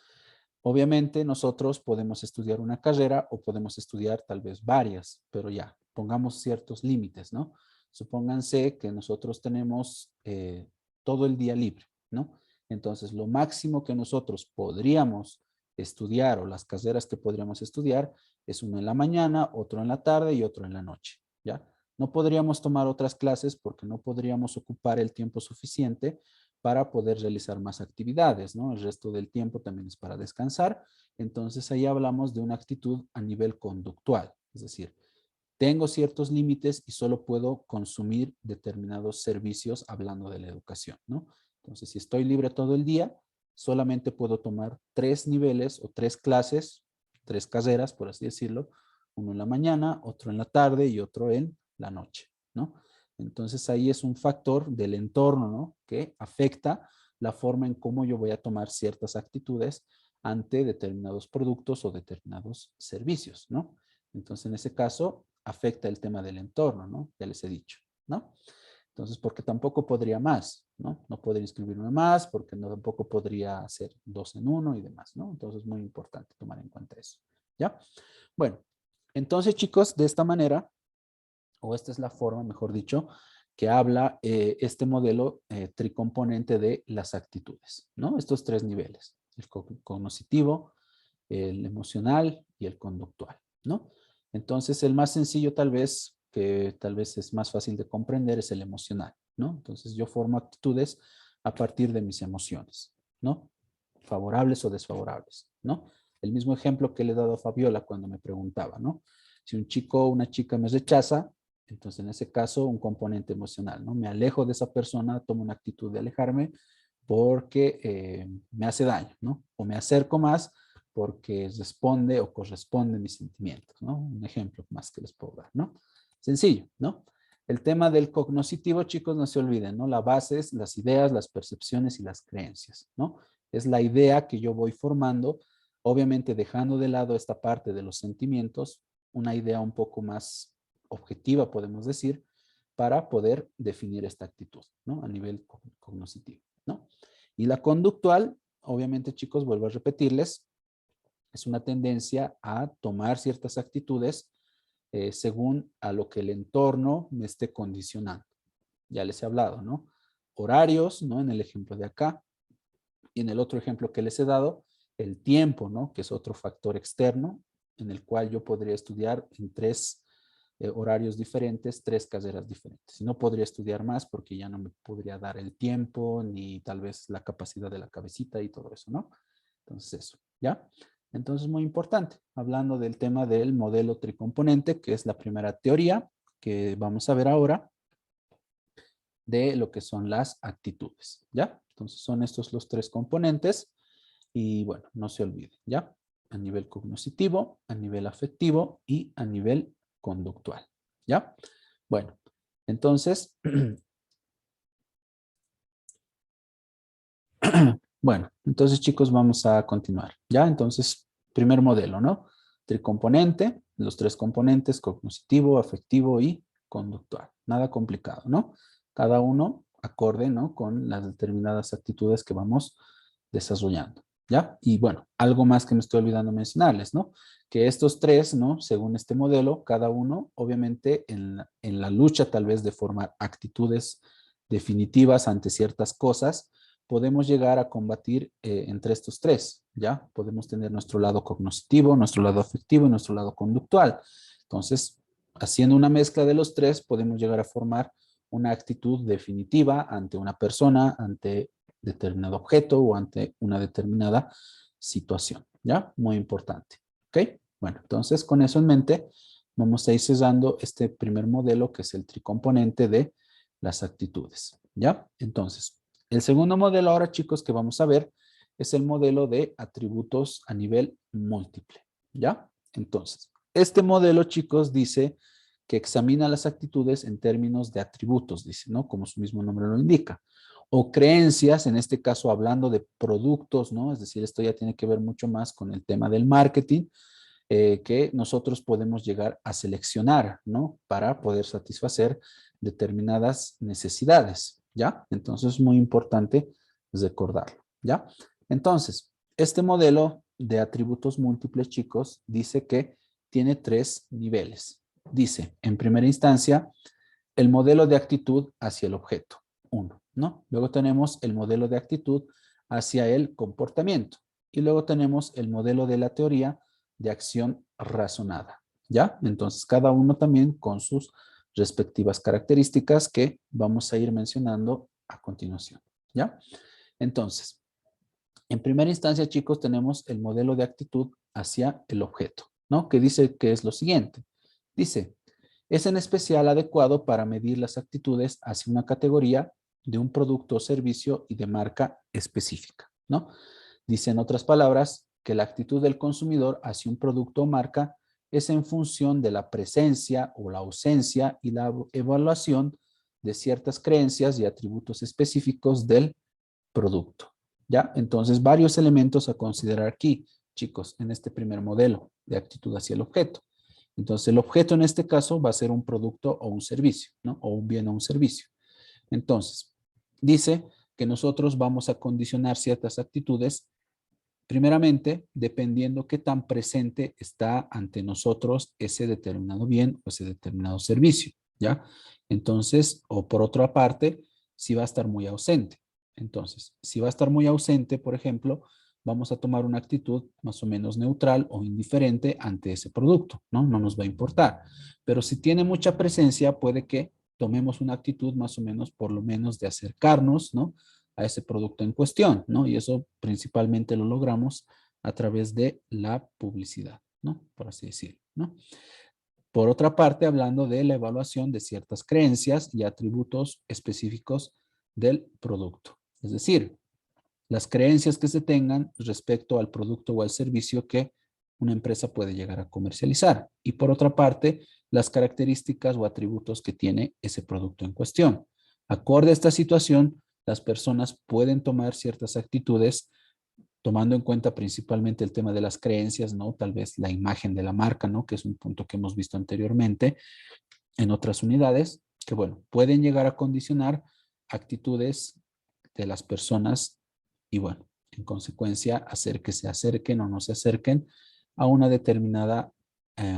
Obviamente nosotros podemos estudiar una carrera o podemos estudiar tal vez varias, pero ya, pongamos ciertos límites, ¿no? Supónganse que nosotros tenemos todo el día libre, ¿no? Entonces, lo máximo que nosotros podríamos estudiar o las carreras que podríamos estudiar es uno en la mañana, otro en la tarde y otro en la noche, ¿ya? No podríamos tomar otras clases porque no podríamos ocupar el tiempo suficiente para poder realizar más actividades, ¿no? El resto del tiempo también es para descansar. Entonces ahí hablamos de una actitud a nivel conductual, es decir, tengo ciertos límites y solo puedo consumir determinados servicios hablando de la educación, ¿no? Entonces, si estoy libre todo el día, solamente puedo tomar 3 niveles o 3 clases, 3 carreras, por así decirlo, uno en la mañana, otro en la tarde y otro en la noche, ¿no? Entonces ahí es un factor del entorno, ¿no? Que afecta la forma en cómo yo voy a tomar ciertas actitudes ante determinados productos o determinados servicios, ¿no? Entonces, en ese caso, afecta el tema del entorno, ¿no? Ya les he dicho, ¿no? Entonces, porque tampoco podría más, ¿no? No podría inscribirme más, porque no, tampoco podría hacer 2 en 1 y demás, ¿no? Entonces, es muy importante tomar en cuenta eso, ¿ya? Bueno, entonces, chicos, de esta manera, o esta es la forma, mejor dicho, que habla este modelo tricomponente de las actitudes, ¿no? Estos 3 niveles, el cognoscitivo, el emocional y el conductual, ¿no? Entonces, el más sencillo tal vez, que tal vez es más fácil de comprender, es el emocional, ¿no? Entonces, yo formo actitudes a partir de mis emociones, ¿no? Favorables o desfavorables, ¿no? El mismo ejemplo que le he dado a Fabiola cuando me preguntaba, ¿no? Si un chico o una chica me rechaza, entonces en ese caso un componente emocional, ¿no? Me alejo de esa persona, tomo una actitud de alejarme porque me hace daño, ¿no? O me acerco más porque responde o corresponde a mis sentimientos, ¿no? Un ejemplo más que les puedo dar, ¿no? Sencillo, ¿no? El tema del cognoscitivo, chicos, no se olviden, ¿no? La base es las ideas, las percepciones y las creencias, ¿no? Es la idea que yo voy formando, obviamente dejando de lado esta parte de los sentimientos, una idea un poco más objetiva, podemos decir, para poder definir esta actitud, ¿no? A nivel cognoscitivo, ¿no? Y la conductual, obviamente, chicos, vuelvo a repetirles, es una tendencia a tomar ciertas actitudes según a lo que el entorno me esté condicionando. Ya les he hablado, ¿no? Horarios, ¿no? En el ejemplo de acá. Y en el otro ejemplo que les he dado, el tiempo, ¿no? Que es otro factor externo. en el cual yo podría estudiar en 3 horarios diferentes, 3 carreras diferentes. Y no podría estudiar más porque ya no me podría dar el tiempo ni tal vez la capacidad de la cabecita y todo eso, ¿no? Entonces eso, ¿ya? Entonces muy importante, hablando del tema del modelo tricomponente, que es la primera teoría que vamos a ver ahora de lo que son las actitudes, ¿ya? Entonces son estos los 3 componentes y bueno, no se olviden, ¿ya? A nivel cognitivo, a nivel afectivo y a nivel conductual, ¿ya? Bueno, entonces, bueno, entonces chicos vamos a continuar, ¿ya? Entonces, primer modelo, ¿no? Tricomponente, los 3 componentes, cognitivo, afectivo y conductual. Nada complicado, ¿no? Cada uno acorde, ¿no? Con las determinadas actitudes que vamos desarrollando, ¿ya? Y bueno, algo más que me estoy olvidando mencionarles, ¿no? Que estos 3, ¿no? Según este modelo, cada uno, obviamente, en la lucha tal vez de formar actitudes definitivas ante ciertas cosas, podemos llegar a combatir entre estos 3, ¿ya? Podemos tener nuestro lado cognitivo, nuestro lado afectivo y nuestro lado conductual. Entonces, haciendo una mezcla de los 3, podemos llegar a formar una actitud definitiva ante una persona, ante determinado objeto o ante una determinada situación, ¿ya? Muy importante, ¿ok? Bueno, entonces con eso en mente, vamos a ir cerrando este primer modelo que es el tricomponente de las actitudes, ¿ya? Entonces, el segundo modelo ahora, chicos, que vamos a ver es el modelo de atributos a nivel múltiple, ¿ya? Entonces, este modelo, chicos, dice que examina las actitudes en términos de atributos, dice, ¿no? Como su mismo nombre lo indica. O creencias, en este caso hablando de productos, ¿no? Es decir, esto ya tiene que ver mucho más con el tema del marketing, que nosotros podemos llegar a seleccionar, ¿no? Para poder satisfacer determinadas necesidades, ¿ya? Entonces es muy importante recordarlo, ¿ya? Entonces, este modelo de atributos múltiples, chicos, dice que tiene 3 niveles. Dice, en primera instancia, el modelo de actitud hacia el objeto, 1, ¿no? Luego tenemos el modelo de actitud hacia el comportamiento. Y luego tenemos el modelo de la teoría de acción razonada, ¿ya? Entonces, cada uno también con sus respectivas características que vamos a ir mencionando a continuación, ¿ya? Entonces, en primera instancia, chicos, tenemos el modelo de actitud hacia el objeto, ¿no? Que dice que es lo siguiente. Dice, es en especial adecuado para medir las actitudes hacia una categoría de un producto o servicio y de marca específica, ¿no? Dice en otras palabras que la actitud del consumidor hacia un producto o marca es en función de la presencia o la ausencia y la evaluación de ciertas creencias y atributos específicos del producto, ¿ya? Entonces, varios elementos a considerar aquí, chicos, en este primer modelo de actitud hacia el objeto. Entonces, el objeto en este caso va a ser un producto o un servicio, ¿no? O un bien o un servicio. Entonces, dice que nosotros vamos a condicionar ciertas actitudes, primeramente, dependiendo qué tan presente está ante nosotros ese determinado bien o ese determinado servicio, ¿ya? Entonces, o por otra parte, si va a estar muy ausente. Entonces, si va a estar muy ausente, por ejemplo, vamos a tomar una actitud más o menos neutral o indiferente ante ese producto, ¿no? No nos va a importar. Pero si tiene mucha presencia, puede que tomemos una actitud más o menos, por lo menos, de acercarnos, ¿no? A ese producto en cuestión, ¿no? Y eso principalmente lo logramos a través de la publicidad, ¿no? Por así decirlo, ¿no? Por otra parte, hablando de la evaluación de ciertas creencias y atributos específicos del producto. Es decir, las creencias que se tengan respecto al producto o al servicio que una empresa puede llegar a comercializar. Y por otra parte, las características o atributos que tiene ese producto en cuestión. Acorde a esta situación, las personas pueden tomar ciertas actitudes tomando en cuenta principalmente el tema de las creencias, ¿no? Tal vez la imagen de la marca, ¿no? Que es un punto que hemos visto anteriormente en otras unidades, que bueno, pueden llegar a condicionar actitudes de las personas y bueno, en consecuencia, hacer que se acerquen o no se acerquen a una determinada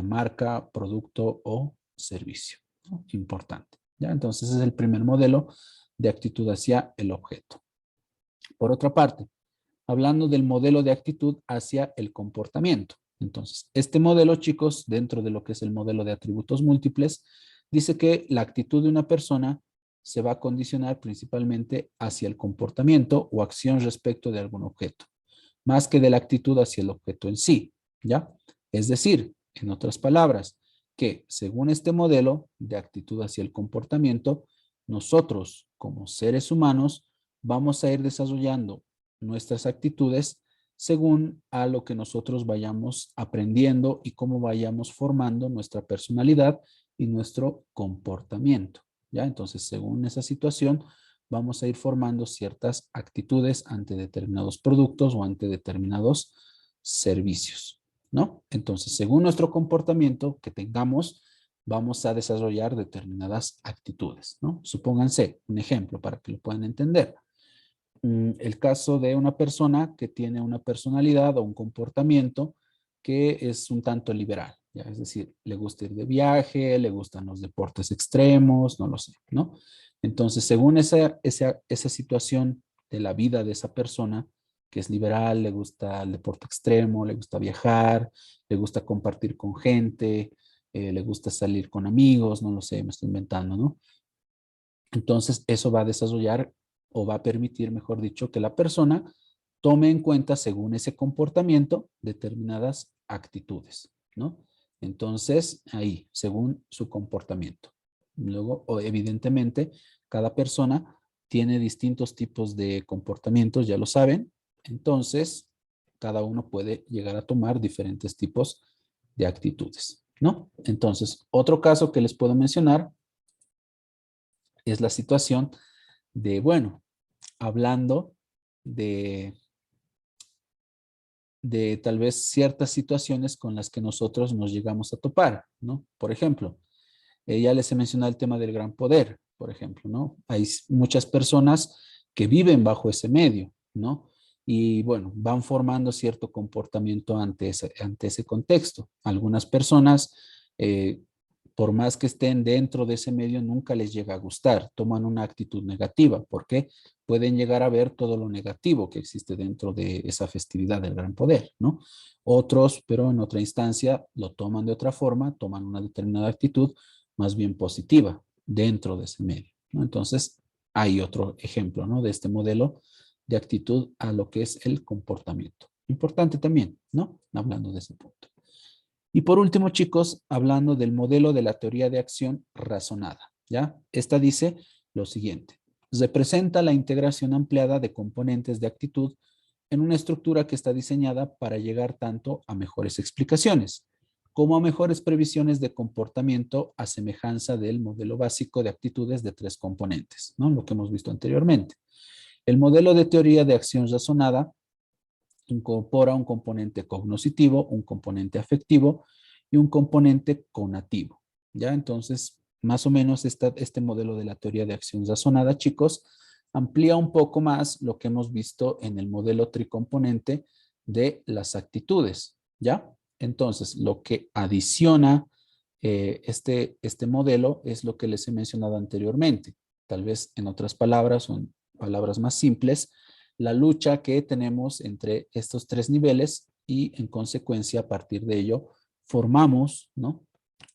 marca, producto o servicio, ¿no? Importante, ¿ya? Entonces, es el primer modelo de actitud hacia el objeto. Por otra parte, hablando del modelo de actitud hacia el comportamiento. Entonces, este modelo, chicos, dentro de lo que es el modelo de atributos múltiples, dice que la actitud de una persona se va a condicionar principalmente hacia el comportamiento o acción respecto de algún objeto, más que de la actitud hacia el objeto en sí, ¿ya? Es decir, en otras palabras, que según este modelo de actitud hacia el comportamiento, nosotros como seres humanos vamos a ir desarrollando nuestras actitudes según a lo que nosotros vayamos aprendiendo y cómo vayamos formando nuestra personalidad y nuestro comportamiento, ¿ya? Entonces, según esa situación, vamos a ir formando ciertas actitudes ante determinados productos o ante determinados servicios, ¿no? Entonces, según nuestro comportamiento que tengamos, vamos a desarrollar determinadas actitudes, ¿no? Supónganse un ejemplo para que lo puedan entender. El caso de una persona que tiene una personalidad o un comportamiento que es un tanto liberal, ¿ya? Es decir, le gusta ir de viaje, le gustan los deportes extremos, no lo sé, ¿no? Entonces, según esa situación de la vida de esa persona, que es liberal, le gusta el deporte extremo, le gusta viajar, le gusta compartir con gente, le gusta salir con amigos, no lo sé, me estoy inventando, ¿no? Entonces, eso va a desarrollar o va a permitir, mejor dicho, que la persona tome en cuenta, según ese comportamiento, determinadas actitudes, ¿no? Entonces, ahí, según su comportamiento. Luego, evidentemente, cada persona tiene distintos tipos de comportamientos, ya lo saben. Entonces, cada uno puede llegar a tomar diferentes tipos de actitudes, ¿no? Entonces, otro caso que les puedo mencionar es la situación de, bueno, hablando de, de tal vez ciertas situaciones con las que nosotros nos llegamos a topar, ¿no? Por ejemplo, ya les he mencionado el tema del gran poder, por ejemplo, ¿no? Hay muchas personas que viven bajo ese medio, ¿no? Y bueno, van formando cierto comportamiento ante ese contexto. Algunas personas, eh, por más que estén dentro de ese medio, nunca les llega a gustar, toman una actitud negativa, porque pueden llegar a ver todo lo negativo que existe dentro de esa festividad del gran poder, ¿no? Otros, pero en otra instancia, lo toman de otra forma, toman una determinada actitud más bien positiva dentro de ese medio, ¿no? Entonces, hay otro ejemplo, ¿no? De este modelo de actitud a lo que es el comportamiento. Importante también, ¿no? Hablando de ese punto. Y por último, chicos, hablando del modelo de la teoría de acción razonada, ¿ya? Esta dice lo siguiente. Representa la integración ampliada de componentes de actitud en una estructura que está diseñada para llegar tanto a mejores explicaciones como a mejores previsiones de comportamiento a semejanza del modelo básico de actitudes de tres componentes, ¿no? Lo que hemos visto anteriormente. El modelo de teoría de acción razonada incorpora un componente cognoscitivo, un componente afectivo y un componente conativo, ¿ya? Entonces, más o menos este modelo de la teoría de acción razonada, chicos, amplía un poco más lo que hemos visto en el modelo tricomponente de las actitudes, ¿ya? Entonces, lo que adiciona este modelo es lo que les he mencionado anteriormente. Tal vez en otras palabras o en palabras más simples, la lucha que tenemos entre estos tres niveles y en consecuencia a partir de ello formamos, ¿no?,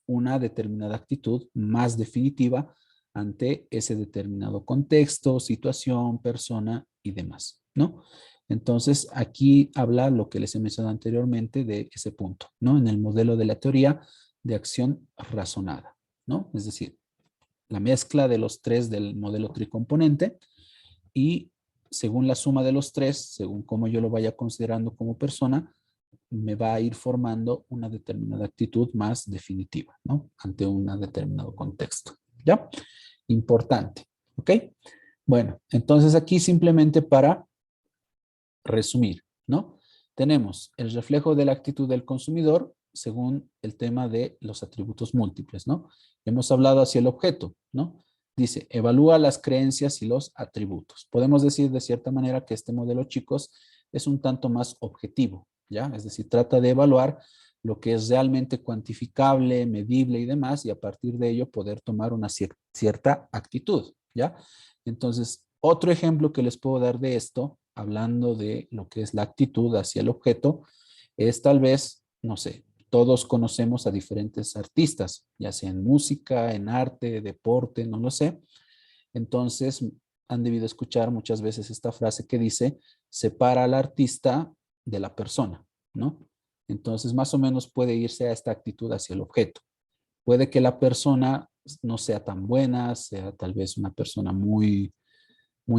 una determinada actitud más definitiva ante ese determinado contexto, situación, persona y demás, ¿no? Entonces, aquí habla lo que les he mencionado anteriormente de ese punto, ¿no? En el modelo de la teoría de acción razonada, ¿no? Es decir, la mezcla de los tres del modelo tricomponente y según la suma de los tres, según cómo yo lo vaya considerando como persona, me va a ir formando una determinada actitud más definitiva, ¿no? Ante un determinado contexto, ¿ya? Importante, ¿ok? Bueno, entonces aquí simplemente para resumir, ¿no? Tenemos el reflejo de la actitud del consumidor según el tema de los atributos múltiples, ¿no? Hemos hablado hacia el objeto, ¿no? Dice, evalúa las creencias y los atributos. Podemos decir de cierta manera que este modelo, chicos, es un tanto más objetivo, ¿ya? Es decir, trata de evaluar lo que es realmente cuantificable, medible y demás, y a partir de ello poder tomar una cierta actitud, ¿ya? Entonces, otro ejemplo que les puedo dar de esto, hablando de lo que es la actitud hacia el objeto, es tal vez no sé, todos conocemos a diferentes artistas, ya sea en música, en arte, deporte, no lo sé. Entonces, han debido escuchar muchas veces esta frase que dice, separa al artista de la persona, ¿no? Entonces, más o menos puede irse a esta actitud hacia el objeto. Puede que la persona no sea tan buena, sea tal vez una persona muy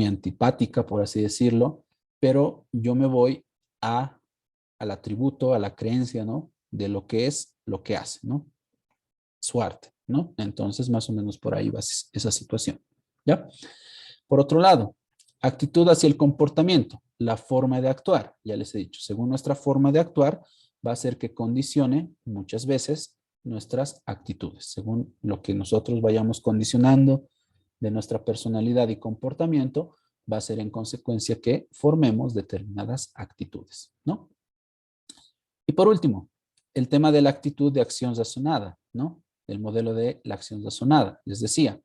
antipática, por así decirlo, pero yo me voy a, al atributo, a la creencia, ¿no? De lo que es lo que hace, ¿no? Su arte, ¿no? Entonces, más o menos por ahí va esa situación, ¿ya? Por otro lado, actitud hacia el comportamiento, la forma de actuar, ya les he dicho, según nuestra forma de actuar, va a ser que condicione muchas veces nuestras actitudes, según lo que nosotros vayamos condicionando de nuestra personalidad y comportamiento, va a ser en consecuencia que formemos determinadas actitudes, ¿no? Y por último, el tema de la actitud de acción razonada, ¿no? El modelo de la acción razonada. Les decía,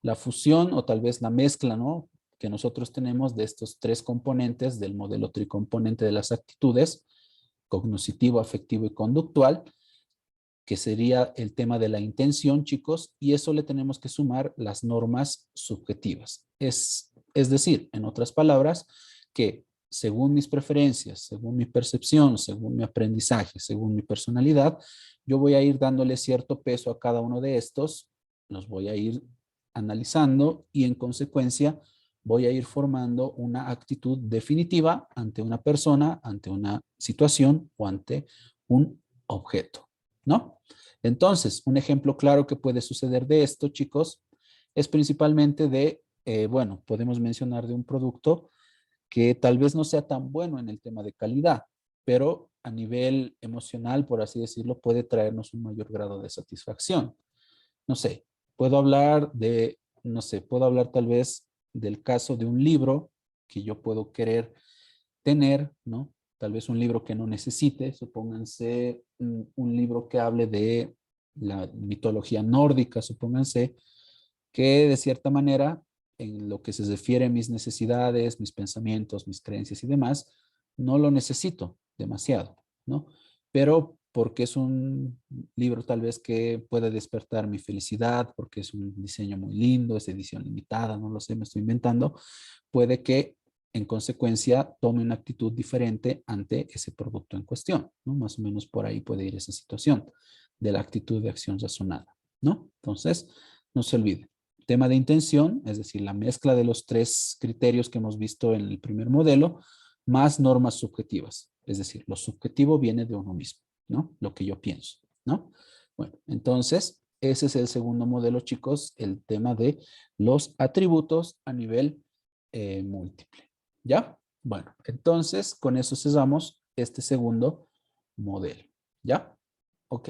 la fusión o tal vez la mezcla, ¿no? Que nosotros tenemos de estos tres componentes del modelo tricomponente de las actitudes, cognoscitivo, afectivo y conductual, que sería el tema de la intención, chicos, y eso le tenemos que sumar las normas subjetivas. Es decir, en otras palabras, que según mis preferencias, según mi percepción, según mi aprendizaje, según mi personalidad, yo voy a ir dándole cierto peso a cada uno de estos, los voy a ir analizando y en consecuencia voy a ir formando una actitud definitiva ante una persona, ante una situación o ante un objeto, ¿no? Entonces, un ejemplo claro que puede suceder de esto, chicos, es principalmente de, bueno, podemos mencionar de un producto que tal vez no sea tan bueno en el tema de calidad, pero a nivel emocional, por así decirlo, puede traernos un mayor grado de satisfacción. No sé, puedo hablar de, no sé, puedo hablar tal vez del caso de un libro que yo puedo querer tener, ¿no? Tal vez un libro que no necesite, supónganse un libro que hable de la mitología nórdica, supónganse que de cierta manera, en lo que se refiere a mis necesidades, mis pensamientos, mis creencias y demás, no lo necesito demasiado, ¿no? Pero porque es un libro tal vez que puede despertar mi felicidad, porque es un diseño muy lindo, es edición limitada, no lo sé, me estoy inventando, puede que en consecuencia tome una actitud diferente ante ese producto en cuestión, ¿no? Más o menos por ahí puede ir esa situación de la actitud de acción razonada, ¿no? Entonces, no se olvide. Tema de intención, es decir, la mezcla de los tres criterios que hemos visto en el primer modelo, más normas subjetivas. Es decir, lo subjetivo viene de uno mismo, ¿no? Lo que yo pienso, ¿no? Bueno, entonces, ese es el segundo modelo, chicos, el tema de los atributos a nivel múltiple. ¿Ya? Bueno, entonces con eso cesamos este segundo modelo. ¿Ya? Ok.